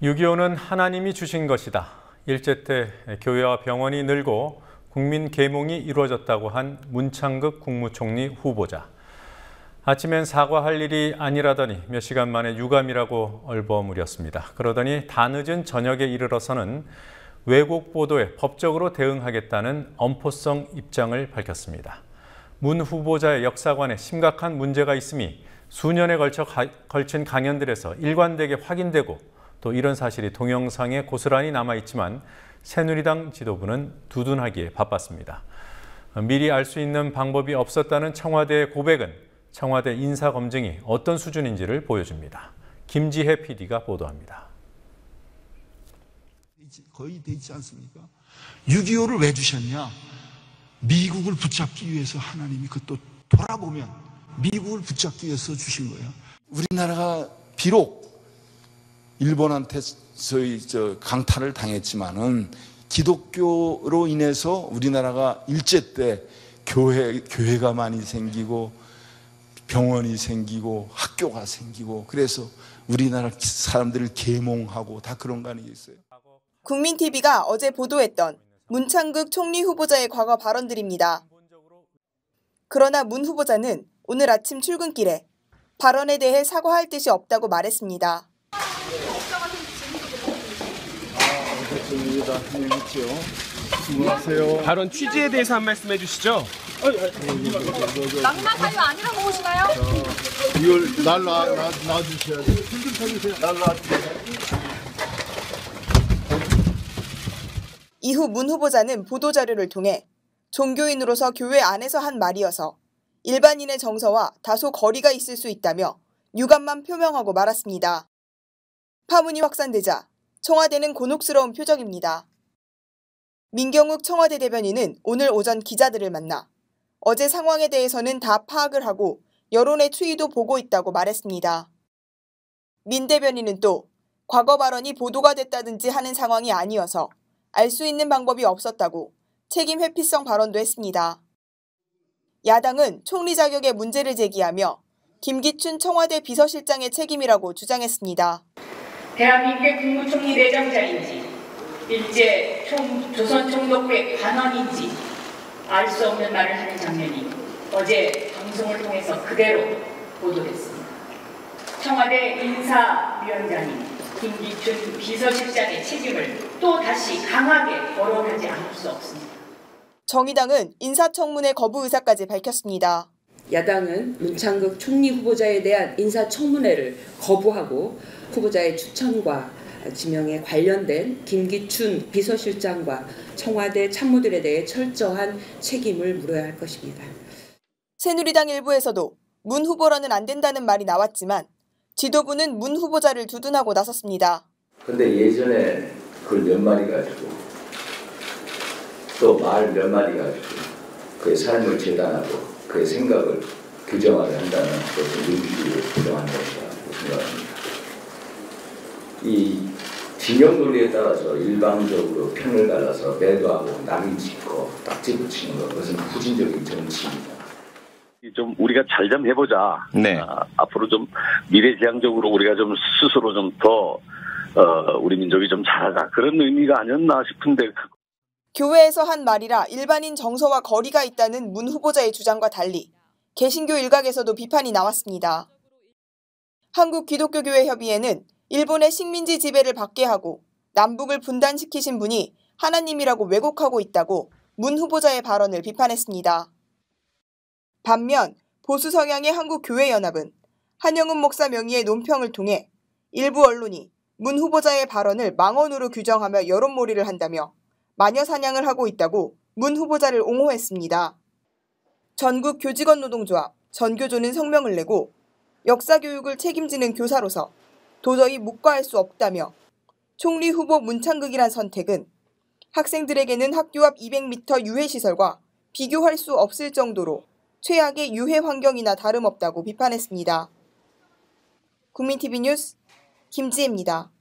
6.25는 하나님이 주신 것이다. 일제 때 교회와 병원이 늘고 국민 계몽이 이루어졌다고 한 문창극 국무총리 후보자. 아침엔 사과할 일이 아니라더니 몇 시간 만에 유감이라고 얼버무렸습니다. 그러더니 다 늦은 저녁에 이르러서는 왜곡 보도에 법적으로 대응하겠다는 엄포성 입장을 밝혔습니다. 문 후보자의 역사관에 심각한 문제가 있음이 수년에 걸친 강연들에서 일관되게 확인되고 또 이런 사실이 동영상에 고스란히 남아있지만 새누리당 지도부는 두둔하기에 바빴습니다. 미리 알 수 있는 방법이 없었다는 청와대의 고백은 청와대 인사검증이 어떤 수준인지를 보여줍니다. 김지혜 PD가 보도합니다. 거의 되지 않습니까? 6.25를 왜 주셨냐? 미국을 붙잡기 위해서 하나님이 그것도 돌아보면 미국을 붙잡기 위해서 주신 거예요. 우리나라가 비록 일본한테 강탈을 당했지만은 기독교로 인해서 우리나라가 일제 때 교회가 많이 생기고 병원이 생기고 학교가 생기고 그래서 우리나라 사람들을 계몽하고 다 그런 거 아니겠어요? 국민TV가 어제 보도했던 문창극 총리 후보자의 과거 발언들입니다. 그러나 문 후보자는 오늘 아침 출근길에 발언에 대해 사과할 뜻이 없다고 말했습니다. 발언 취지에 대해서 한 말씀 해주시죠. 낭만 사유 아니라고 보시나요? 이걸 날 놔주셔야 돼요. 힘좀 쳐주세요. 날 놔주세요. 이후 문 후보자는 보도자료를 통해 종교인으로서 교회 안에서 한 말이어서 일반인의 정서와 다소 거리가 있을 수 있다며 유감만 표명하고 말았습니다. 파문이 확산되자 청와대는 곤혹스러운 표정입니다. 민경욱 청와대 대변인은 오늘 오전 기자들을 만나 어제 상황에 대해서는 다 파악을 하고 여론의 추이도 보고 있다고 말했습니다. 민 대변인은 또 과거 발언이 보도가 됐다든지 하는 상황이 아니어서 알 수 있는 방법이 없었다고 책임 회피성 발언도 했습니다. 야당은 총리 자격에 문제를 제기하며 김기춘 청와대 비서실장의 책임이라고 주장했습니다. 대한민국의 국무총리 내정자인지 일제 조선 총독부의 관원인지 알 수 없는 말을 하는 장면이 어제 방송을 통해서 그대로 보도됐습니다. 청와대 인사위원장인 김기춘 비서실장의 책임을 또 다시 강하게 거론하지 않을 수 없습니다. 정의당은 인사청문회 거부 의사까지 밝혔습니다. 야당은 문창극 총리 후보자에 대한 인사청문회를 거부하고 후보자의 추천과 지명에 관련된 김기춘 비서실장과 청와대 참모들에 대해 철저한 책임을 물어야 할 것입니다. 새누리당 일부에서도 문 후보라는 안 된다는 말이 나왔지만 지도부는 문 후보자를 두둔하고 나섰습니다. 근데 예전에 그걸 몇 마리 가지고 또 말 몇 마리 가지고 그의 삶을 재단하고 그의 생각을 규정하려 한다는 것을 민주주의를 부정한 것이라고 생각합니다. 이 진영 논리에 따라서 일방적으로 편을 갈라서 매도하고 낙인 찍고 딱지 붙이는 것, 그것은 후진적인 정치입니다. 좀 우리가 잘 좀 해보자. 네. 앞으로 좀 미래지향적으로 우리가 좀 스스로 좀 더 우리 민족이 좀 잘하자. 그런 의미가 아니었나 싶은데. 교회에서 한 말이라 일반인 정서와 거리가 있다는 문 후보자의 주장과 달리 개신교 일각에서도 비판이 나왔습니다. 한국기독교교회협의회는 일본의 식민지 지배를 받게 하고 남북을 분단시키신 분이 하나님이라고 왜곡하고 있다고 문 후보자의 발언을 비판했습니다. 반면 보수 성향의 한국교회연합은 한영훈 목사 명의의 논평을 통해 일부 언론이 문 후보자의 발언을 망언으로 규정하며 여론몰이를 한다며 마녀 사냥을 하고 있다고 문 후보자를 옹호했습니다. 전국 교직원 노동조합 전교조는 성명을 내고 역사교육을 책임지는 교사로서 도저히 묵과할 수 없다며 총리 후보 문창극이란 선택은 학생들에게는 학교 앞 200m 유해시설과 비교할 수 없을 정도로 최악의 유해 환경이나 다름없다고 비판했습니다. 국민TV 뉴스 김지혜입니다.